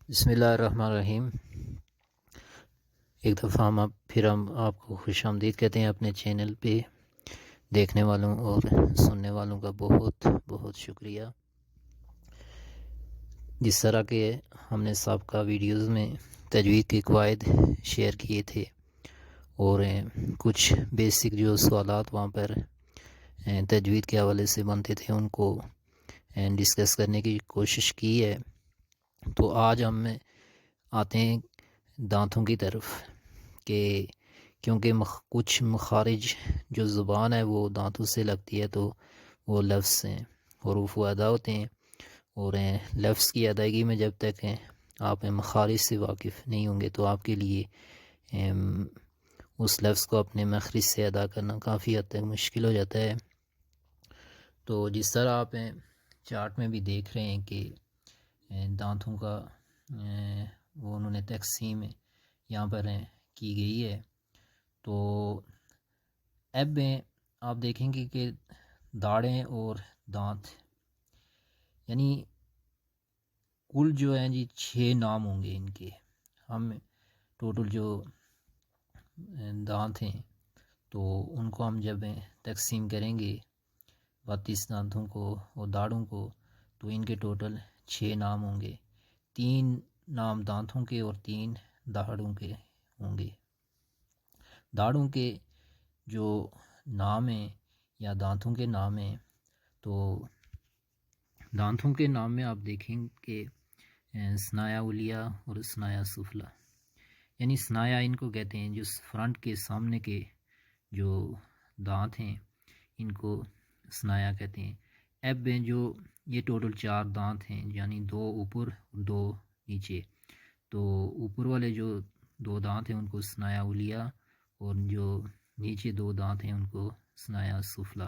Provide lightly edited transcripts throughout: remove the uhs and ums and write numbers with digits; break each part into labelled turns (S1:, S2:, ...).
S1: بسم اللہ الرحمن الرحیم۔ ایک دفعہ ہم آپ کو خوش آمدید کہتے ہیں اپنے چینل پہ۔ دیکھنے والوں اور سننے والوں کا بہت بہت شکریہ۔ جس طرح کہ ہم نے سابقہ ویڈیوز میں تجوید کے قواعد شیئر کیے تھے اور کچھ بیسک جو سوالات وہاں پر تجوید کے حوالے سے بنتے تھے ان کو ڈسکس کرنے کی کوشش کی ہے، تو آج ہم آتے ہیں دانتوں کی طرف کہ کیونکہ کچھ مخارج جو زبان ہے وہ دانتوں سے لگتی ہے، تو وہ لفظ ہیں حروف و ادا ہوتے ہیں، اور لفظ کی ادائیگی میں جب تک آپ مخارج سے واقف نہیں ہوں گے تو آپ کے لیے اس لفظ کو اپنے مخرج سے ادا کرنا کافی حد تک مشکل ہو جاتا ہے۔ تو جس طرح آپ چارٹ میں بھی دیکھ رہے ہیں کہ دانتوں کا وہ انہوں نے تقسیم یہاں پر کی گئی ہے، تو اب آپ دیکھیں گے کہ داڑیں اور دانت یعنی کل جو ہیں جی 6 نام ہوں گے ان کے۔ ہم ٹوٹل جو دانت ہیں تو ان کو ہم جب تقسیم کریں گے 32 دانتوں کو اور داڑوں کو، تو ان کے ٹوٹل 6 نام ہوں گے۔ 3 نام دانتوں کے اور 3 داڑوں کے ہوں گے۔ داڑوں کے جو نام ہیں یا دانتوں کے نام ہیں، تو دانتوں کے نام میں آپ دیکھیں کہ ثنایا علیہ اور ثنایا سفلی، یعنی ثنایا ان کو کہتے ہیں جو فرنٹ کے سامنے کے جو دانت ہیں ان کو ثنایا کہتے ہیں۔ اب جو یہ ٹوٹل 4 دانت ہیں، یعنی 2 اوپر 2 نیچے، تو اوپر والے جو 2 دانت ہیں ان کو ثنایا علیہ اور جو نیچے 2 دانت ہیں ان کو ثنایا سفلی۔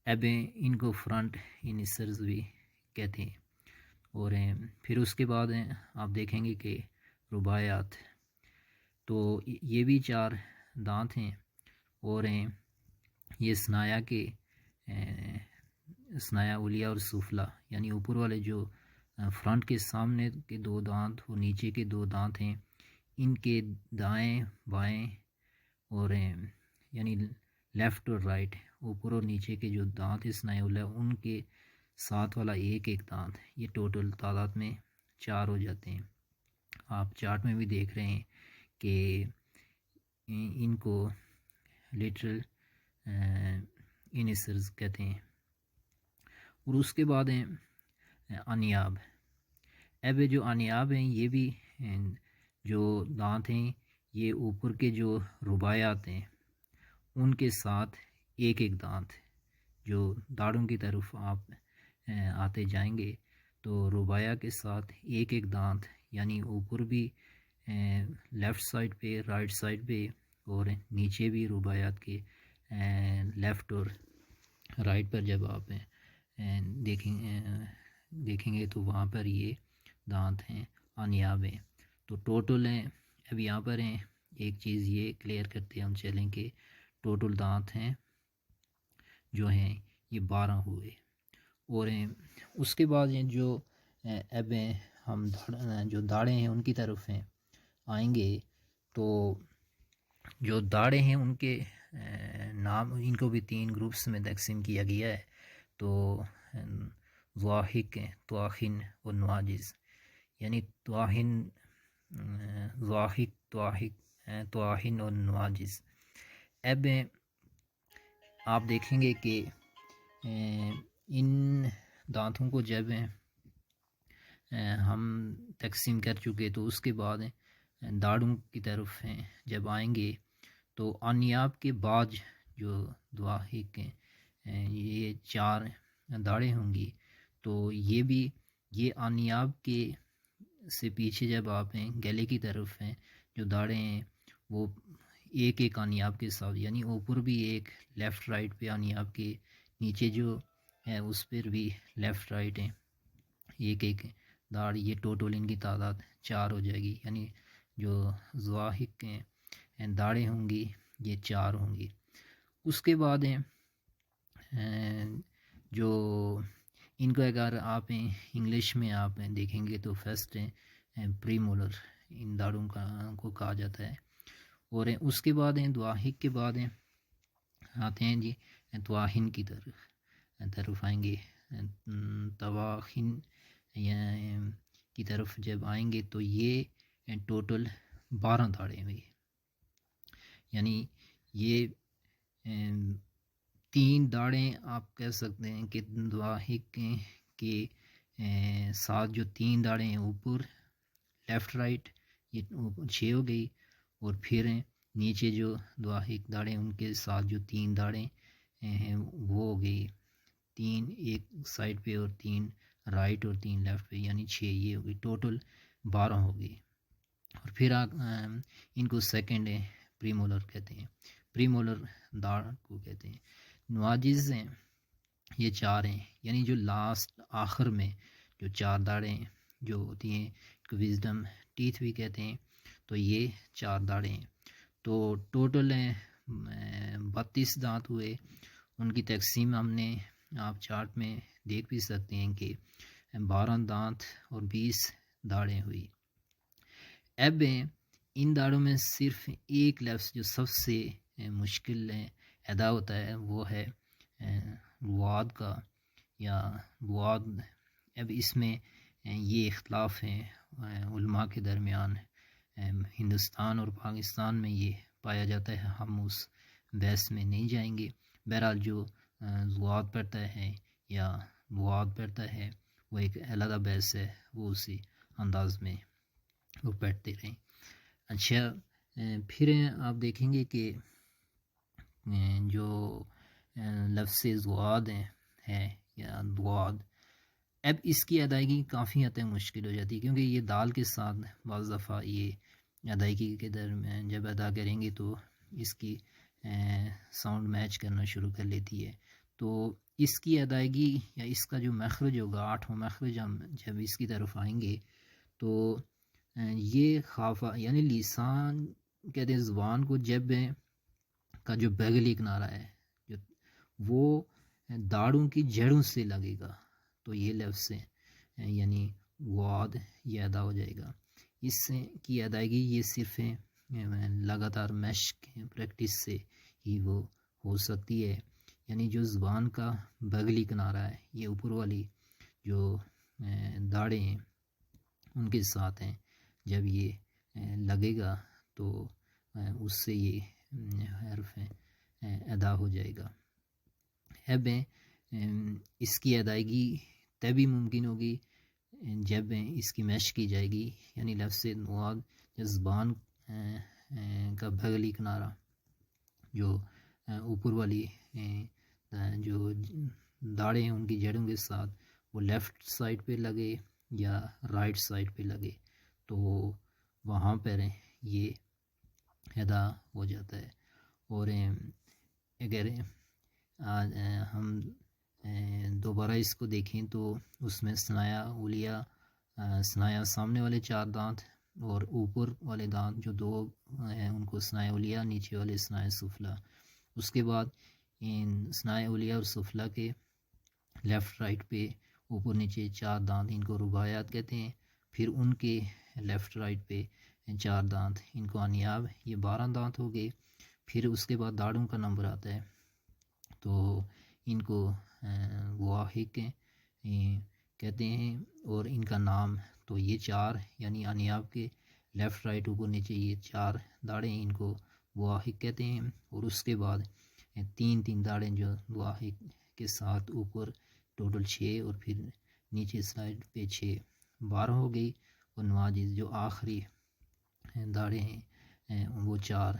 S1: اب ان کو فرنٹ انیسرز بھی کہتے ہیں۔ اور پھر اس کے بعد آپ دیکھیں گے کہ رباعیات، تو یہ بھی 4 دانت ہیں، اور یہ ثنایا کے ثنایا علیہ اور سفلی، یعنی اوپر والے جو فرنٹ کے سامنے کے 2 دانت اور نیچے کے 2 دانت ہیں، ان کے دائیں بائیں اور یعنی لیفٹ اور رائٹ، اوپر اور نیچے کے جو دانت ثنایا علیہ ان کے ساتھ والا ایک ایک دانت، یہ ٹوٹل تعداد میں 4 ہو جاتے ہیں۔ آپ چارٹ میں بھی دیکھ رہے ہیں کہ ان کو لیٹرل انیسرز کہتے ہیں۔ اور اس کے بعد ہیں انیاب۔ اب جو انیاب ہیں یہ بھی جو دانت ہیں یہ اوپر کے جو رباعیات ہیں ان کے ساتھ ایک ایک دانت، جو داڑوں کی طرف آپ آتے جائیں گے تو رباعیہ کے ساتھ ایک ایک دانت، یعنی اوپر بھی لیفٹ سائڈ پہ رائٹ سائڈ پہ اور نیچے بھی رباعیات کے لیفٹ اور رائٹ پر جب آپ دیکھیں گے تو وہاں پر یہ دانت ہیں انیاب ہیں۔ تو ٹوٹل ہیں اب یہاں پر ہیں ایک چیز یہ کلیئر کرتے ہم چلیں کہ ٹوٹل دانت ہیں جو ہیں یہ 12 ہوئے۔ اور اس کے بعد جو اب ہم جو داڑیں ہیں ان کی طرف ہیں آئیں گے، تو جو داڑیں ہیں ان کے نام، ان کو بھی 3 گروپس میں تقسیم کیا گیا ہے، تو ضواحک، طواحن اور نواجز، یعنی طواحن، ضواحک، طواحن اور نواجز۔ اب آپ دیکھیں گے کہ ان دانتوں کو جب ہم تقسیم کر چکے تو اس کے بعد داڑوں کی طرف جب آئیں گے تو انیاب کے بعد جو ضواحک یہ 4 داڑیں ہوں گی، تو یہ بھی یہ انیاب کے سے پیچھے جب آپ گلے کی طرف ہیں جو داڑیں ہیں وہ ایک ایک انیاب کے ساتھ، یعنی اوپر بھی ایک لیفٹ رائٹ پہ انیاب کے، نیچے جو ہے اس پر بھی لیفٹ رائٹ ہیں ایک ایک داڑھ، یہ ٹوٹل ان کی تعداد 4 ہو جائے گی، یعنی جو ضواحک داڑیں ہوں گی یہ 4 ہوں گی۔ اس کے بعد جو ان کو اگر آپ انگلش میں آپ دیکھیں گے تو فرسٹ پری مولر ان داڑوں کو کہا جاتا ہے، اور اس کے بعد دواحق کے بعد آتے ہیں جی تواہن کی طرف آئیں گے، تواہن کی طرف جب آئیں گے تو یہ ٹوٹل 12 داڑیں ہوئی، یعنی یہ 3 داڑیں آپ کہہ سکتے ہیں کہ دواحق کے ساتھ جو 3 داڑیں ہیں اوپر لیفٹ رائٹ یہ 6 ہو گئی، اور پھر نیچے جو دواحق داڑیں ان کے ساتھ جو 3 داڑیں ہیں وہ ہو گئی 3 ایک سائڈ پہ اور 3 رائٹ اور 3 لیفٹ پہ، یعنی 6 یہ ہو گئی، ٹوٹل 12 ہو گئی۔ اور پھر ان کو سیکنڈ پری مولر کہتے ہیں، پری مولر داڑ کو کہتے ہیں۔ نواجز ہیں یہ 4 ہیں، یعنی جو لاسٹ آخر میں جو 4 داڑیں جو ہوتی ہیں وزڈم ٹیتھ بھی کہتے ہیں، تو یہ 4 داڑیں ہیں، تو ٹوٹل 32 دانت ہوئے۔ ان کی تقسیم ہم نے آپ چارٹ میں دیکھ بھی سکتے ہیں کہ 12 دانت اور 20 داڑیں ہوئی۔ اب ان داڑوں میں صرف ایک لفظ جو سب سے مشکل ادا ہوتا ہے وہ ہے بواد کا یا بواد۔ اب اس میں یہ اختلاف ہیں علماء کے درمیان، ہندوستان اور پاکستان میں یہ پایا جاتا ہے، ہم اس بحث میں نہیں جائیں گے۔ بہرحال جو زواد پڑھتا ہے یا بواد پڑھتا ہے وہ ایک علیحدہ بحث ہے، وہ اسی انداز میں وہ پڑھتے رہیں۔ اچھا، پھر آپ دیکھیں گے کہ جو لفظ زواد ہے یا دواد، اب اس کی ادائیگی کافی حد تک مشکل ہو جاتی ہے، کیونکہ یہ دال کے ساتھ بعض دفعہ یہ ادائیگی کے درمیان جب ادا کریں گے تو اس کی ساؤنڈ میچ کرنا شروع کر لیتی ہے، تو اس کی ادائیگی یا اس کا جو مخرج ہوگا 8واں مخرج، ہم جب اس کی طرف آئیں گے تو یہ خافہ یعنی لسان کہتے ہیں زبان کو جب کا جو بیگلی کنارہ ہے جو وہ داڑوں کی جڑوں سے لگے گا تو یہ لفظ یعنی واد یہ ادا ہو جائے گا۔ اس کی ادائیگی یہ صرف لگاتار مشق پریکٹس سے ہی وہ ہو سکتی ہے، یعنی جو زبان کا بغلی کنارہ ہے یہ اوپر والی جو داڑیں ہیں ان کے ساتھ ہیں، جب یہ لگے گا تو اس سے یہ حرف ادا ہو جائے گا۔ اب اس کی ادائیگی تبھی ممکن ہوگی جب اس کی مشق کی جائے گی، یعنی لفظ نواد زبان کا بغلی کنارہ جو اوپر والی جو داڑیں ہیں ان کی جڑوں کے ساتھ وہ لیفٹ سائڈ پہ لگے یا رائٹ سائڈ پہ لگے تو وہاں پر یہ ادا ہو جاتا ہے۔ اور اگر ہم دوبارہ اس کو دیکھیں تو اس میں ثنایا اولیہ، ثنایا سامنے والے 4 دانت اور اوپر والے دانت جو 2 ہیں ان کو ثنایا اولیہ، نیچے والے ثنایا سفلا۔ اس کے بعد ان ثنایا اولیہ اور سفلا کے لیفٹ رائٹ پہ اوپر نیچے 4 دانت، ان کو رباعیات کہتے ہیں۔ پھر ان کے لیفٹ رائٹ پہ 4 دانت، ان کو انیاب، یہ 12 دانت ہو گئے۔ پھر اس کے بعد داڑوں کا نمبر آتا ہے تو ان کو واحق کہتے ہیں، اور ان کا نام تو یہ 4 یعنی انیاب کے لیفٹ رائٹ اوپر نیچے یہ 4 داڑیں ان کو واحق کہتے ہیں، اور اس کے بعد 3 داڑیں جو واحق کے ساتھ اوپر ٹوٹل 6 اور پھر نیچے سلائڈ پہ 6 12 ہو گئی، اور نواجز جو آخری داڑیں ہیں وہ 4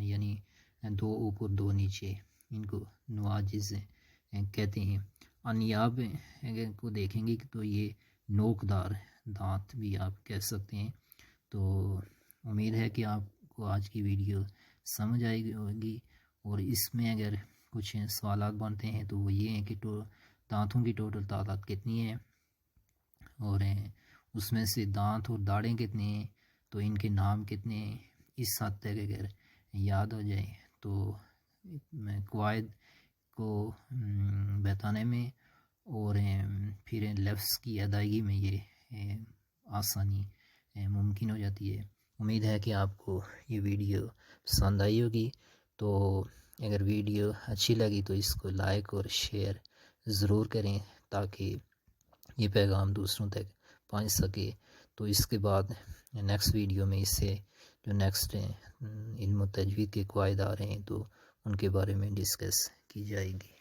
S1: یعنی 2 اوپر 2 نیچے، ان کو نواجز کہتے ہیں۔ انیاب کو دیکھیں گے تو یہ نوکدار دانت بھی آپ کہہ سکتے ہیں۔ تو امید ہے کہ آپ کو آج کی ویڈیو سمجھ آئی ہوگی، اور اس میں اگر کچھ سوالات بنتے ہیں تو وہ یہ ہیں کہ دانتوں کی ٹوٹل تعداد کتنی ہے، اور اس میں سے دانت اور داڑیں کتنے ہیں، تو ان کے نام کتنے ہیں۔ اس حد تک اگر یاد ہو جائے تو قواعد کو بتانے میں اور پھر لفظ کی ادائیگی میں یہ آسانی ممکن ہو جاتی ہے۔ امید ہے کہ آپ کو یہ ویڈیو پسند آئی ہوگی، تو اگر ویڈیو اچھی لگی تو اس کو لائک اور شیئر ضرور کریں تاکہ یہ پیغام دوسروں تک پہنچ سکے۔ تو اس کے بعد نیکسٹ ویڈیو میں اس سے جو نیکسٹ علم و تجوید کے قواعد آ رہے ہیں تو ان کے بارے میں ڈسکس کی جائے گی۔